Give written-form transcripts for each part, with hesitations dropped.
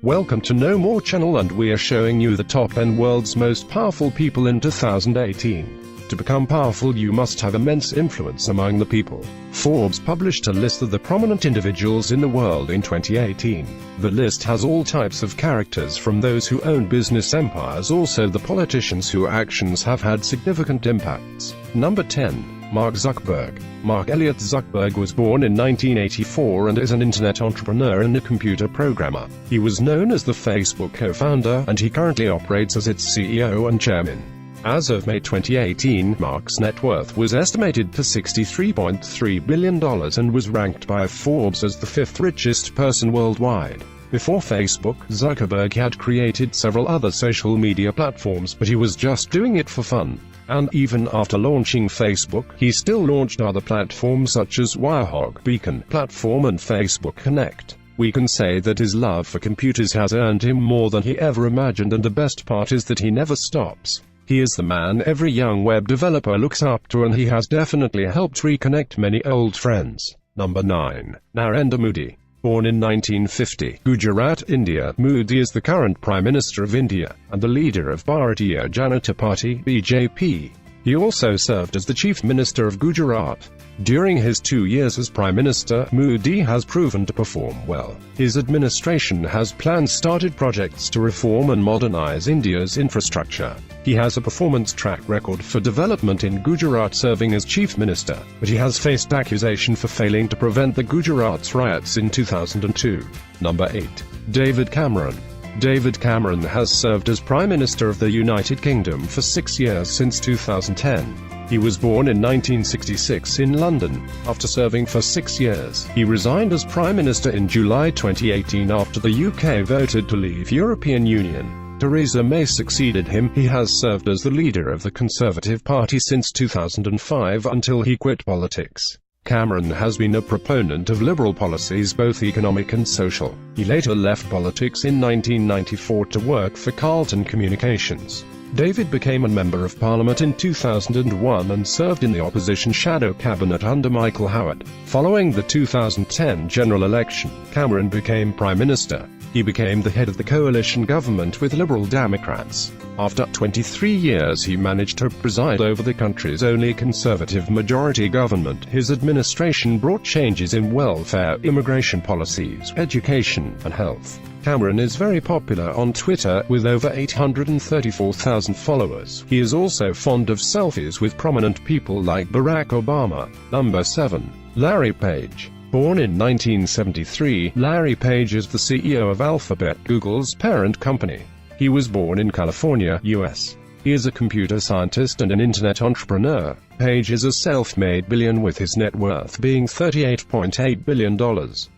Welcome to Know More channel, and we are showing you the top 10 world's most powerful people in 2018. To become powerful, you must have immense influence among the people. Forbes published a list of the prominent individuals in the world in 2018. The list has all types of characters, from those who own business empires, also the politicians whose actions have had significant impacts. Number 10. Mark Zuckerberg. Mark Elliott Zuckerberg was born in 1984 and is an internet entrepreneur and a computer programmer. He was known as the Facebook co-founder, and he currently operates as its CEO and chairman. As of May 2018, Mark's net worth was estimated to $63.3 billion and was ranked by Forbes as the fifth richest person worldwide. Before Facebook, Zuckerberg had created several other social media platforms, but he was just doing it for fun. And even after launching Facebook, he still launched other platforms such as Wirehog, Beacon Platform and Facebook Connect. We can say that his love for computers has earned him more than he ever imagined, and the best part is that he never stops. He is the man every young web developer looks up to, and he has definitely helped reconnect many old friends. Number 9. Narendra Modi. Born in 1950, Gujarat, India, Modi is the current Prime Minister of India, and the leader of Bharatiya Janata Party (BJP). He also served as the Chief Minister of Gujarat. During his 2 years as Prime Minister, Modi has proven to perform well. His administration has started projects to reform and modernize India's infrastructure. He has a performance track record for development in Gujarat, serving as Chief Minister, but he has faced accusation for failing to prevent the Gujarat's riots in 2002. Number 8. David Cameron. David Cameron has served as Prime Minister of the United Kingdom for 6 years since 2010. He was born in 1966 in London. After serving for 6 years, he resigned as Prime Minister in July 2018 after the UK voted to leave European Union. Theresa May succeeded him. He has served as the leader of the Conservative Party since 2005 until he quit politics. Cameron has been a proponent of liberal policies, both economic and social. He later left politics in 1994 to work for Carlton Communications. David became a Member of Parliament in 2001 and served in the opposition shadow cabinet under Michael Howard. Following the 2010 general election, Cameron became Prime Minister. He became the head of the coalition government with Liberal Democrats. After 23 years, he managed to preside over the country's only conservative majority government. His administration brought changes in welfare, immigration policies, education, and health. Cameron is very popular on Twitter, with over 834,000 followers. He is also fond of selfies with prominent people like Barack Obama. Number 7. Larry Page. Born in 1973, Larry Page is the CEO of Alphabet, Google's parent company. He was born in California, US. He is a computer scientist and an internet entrepreneur. Page is a self-made billionaire, with his net worth being $38.8 billion.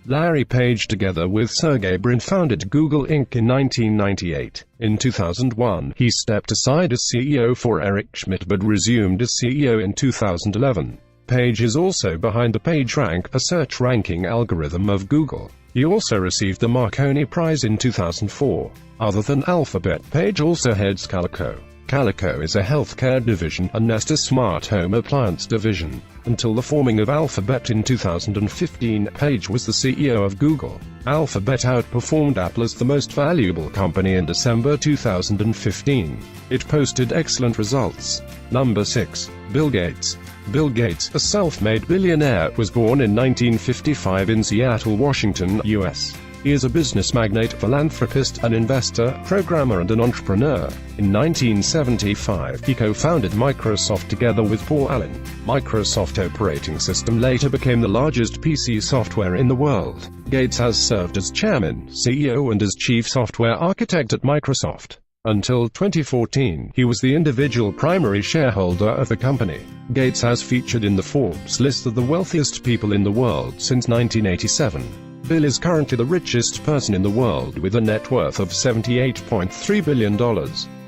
Larry Page, together with Sergey Brin, founded Google Inc. in 1998. In 2001, he stepped aside as CEO for Eric Schmidt but resumed as CEO in 2011. Page is also behind the PageRank, a search ranking algorithm of Google. He also received the Marconi Prize in 2004. Other than Alphabet, Page also heads Calico. Calico is a healthcare division, and Nest a smart home appliance division. Until the forming of Alphabet in 2015, Page was the CEO of Google. Alphabet outperformed Apple as the most valuable company in December 2015. It posted excellent results. Number 6. Bill Gates. Bill Gates, a self-made billionaire, was born in 1955 in Seattle, Washington, US. He is a business magnate, philanthropist, an investor, programmer and an entrepreneur. In 1975, he co-founded Microsoft together with Paul Allen. Microsoft operating system later became the largest PC software in the world. Gates has served as chairman, CEO and as chief software architect at Microsoft. Until 2014, he was the individual primary shareholder of the company. Gates has featured in the Forbes list of the wealthiest people in the world since 1987. Bill is currently the richest person in the world with a net worth of $78.3 billion.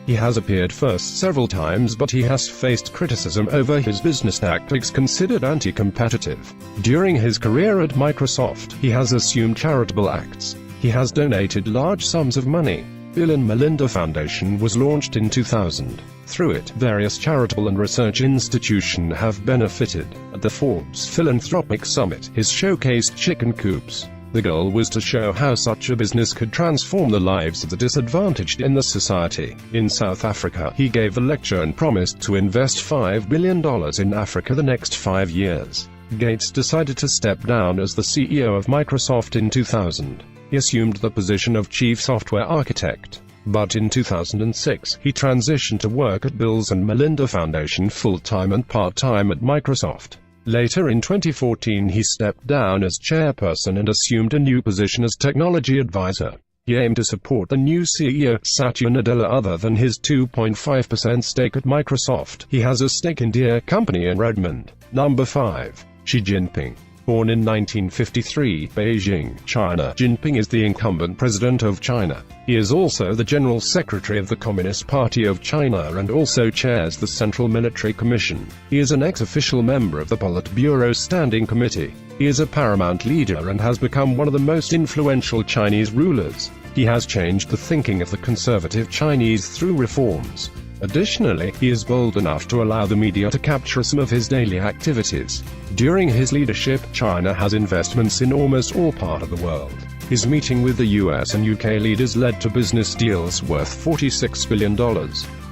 He has appeared first several times, but he has faced criticism over his business tactics considered anti-competitive. During his career at Microsoft, he has assumed charitable acts. He has donated large sums of money. Bill and Melinda Foundation was launched in 2000. Through it, various charitable and research institutions have benefited. At the Forbes Philanthropic Summit, his showcased chicken coops. The goal was to show how such a business could transform the lives of the disadvantaged in the society. In South Africa, he gave a lecture and promised to invest $5 billion in Africa the next 5 years. Gates decided to step down as the CEO of Microsoft in 2000. He assumed the position of chief software architect. But in 2006, he transitioned to work at Bills and Melinda Foundation full-time and part-time at Microsoft. Later in 2014 he stepped down as chairperson and assumed a new position as technology advisor. He aimed to support the new CEO, Satya Nadella. Other than his 2.5% stake at Microsoft, he has a stake in Deere Company in Redmond. Number 5. Xi Jinping. Born in 1953, Beijing, China, Jinping is the incumbent president of China. He is also the General Secretary of the Communist Party of China and also chairs the Central Military Commission. He is an ex-official member of the Politburo Standing Committee. He is a paramount leader and has become one of the most influential Chinese rulers. He has changed the thinking of the conservative Chinese through reforms. Additionally, he is bold enough to allow the media to capture some of his daily activities. During his leadership, China has investments in almost all parts of the world. His meeting with the US and UK leaders led to business deals worth $46 billion.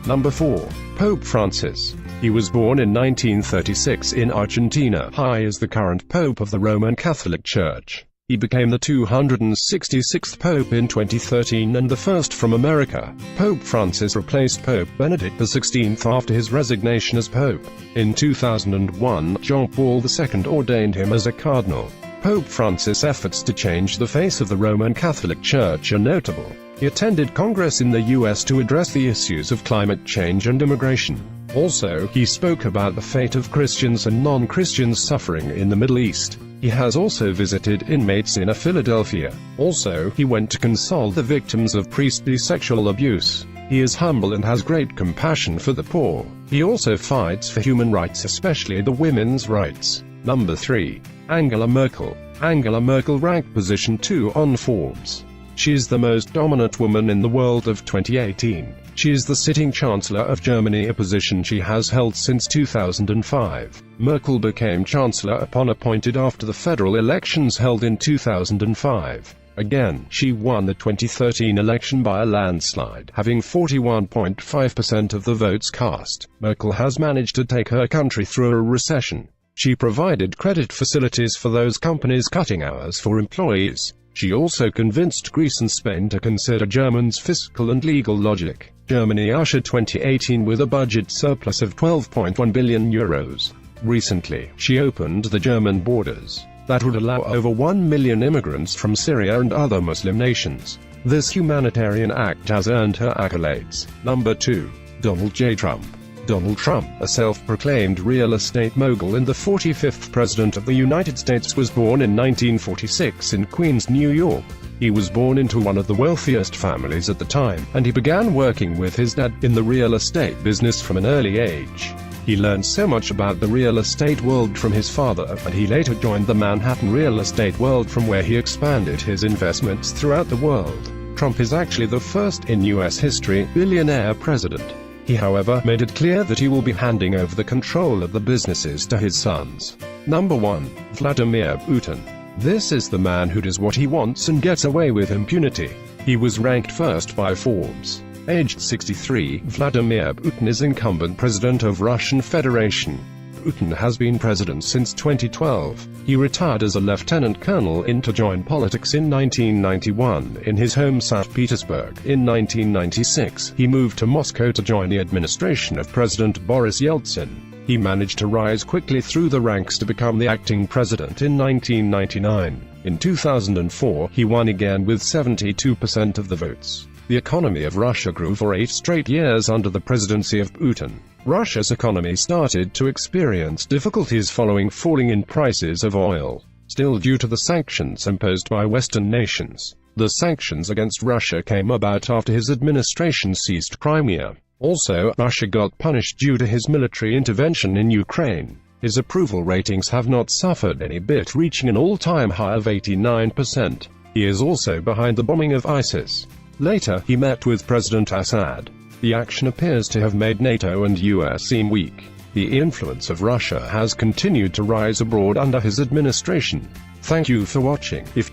Number 4. Pope Francis. He was born in 1936 in Argentina. He is the current Pope of the Roman Catholic Church. He became the 266th Pope in 2013 and the first from America. Pope Francis replaced Pope Benedict XVI after his resignation as Pope. In 2001, John Paul II ordained him as a cardinal. Pope Francis' efforts to change the face of the Roman Catholic Church are notable. He attended Congress in the US to address the issues of climate change and immigration. Also, he spoke about the fate of Christians and non-Christians suffering in the Middle East. He has also visited inmates in Philadelphia. Also, he went to console the victims of priestly sexual abuse. He is humble and has great compassion for the poor. He also fights for human rights, especially the women's rights. Number 3. Angela Merkel. Angela Merkel ranked position 2 on Forbes. She is the most dominant woman in the world of 2018. She is the sitting Chancellor of Germany, a position she has held since 2005. Merkel became Chancellor upon appointed after the federal elections held in 2005. Again, she won the 2013 election by a landslide, having 41.5% of the votes cast. Merkel has managed to take her country through a recession. She provided credit facilities for those companies cutting hours for employees. She also convinced Greece and Spain to consider Germany's fiscal and legal logic. Germany ushered 2018 with a budget surplus of €12.1 billion. Recently, she opened the German borders. That would allow over 1 million immigrants from Syria and other Muslim nations. This humanitarian act has earned her accolades. Number 2. Donald J. Trump. Donald Trump, a self-proclaimed real estate mogul and the 45th President of the United States, was born in 1946 in Queens, New York. He was born into one of the wealthiest families at the time, and he began working with his dad in the real estate business from an early age. He learned so much about the real estate world from his father, and he later joined the Manhattan real estate world, from where he expanded his investments throughout the world. Trump is actually the first in U.S. history billionaire president. He, however, made it clear that he will be handing over the control of the businesses to his sons. Number 1. Vladimir Putin. This is the man who does what he wants and gets away with impunity. He was ranked first by Forbes. Aged 63, Vladimir Putin is incumbent president of Russian Federation. Putin has been president since 2012. He retired as a lieutenant colonel to join politics in 1991 in his home St. Petersburg. In 1996, he moved to Moscow to join the administration of President Boris Yeltsin. He managed to rise quickly through the ranks to become the acting president in 1999. In 2004, he won again with 72% of the votes. The economy of Russia grew for 8 straight years under the presidency of Putin. Russia's economy started to experience difficulties following falling in prices of oil, still due to the sanctions imposed by Western nations. The sanctions against Russia came about after his administration seized Crimea. Also, Russia got punished due to his military intervention in Ukraine. His approval ratings have not suffered any bit, reaching an all-time high of 89%. He is also behind the bombing of ISIS. Later, he met with President Assad. The action appears to have made NATO and US seem weak. The influence of Russia has continued to rise abroad under his administration. Thank you for watching. If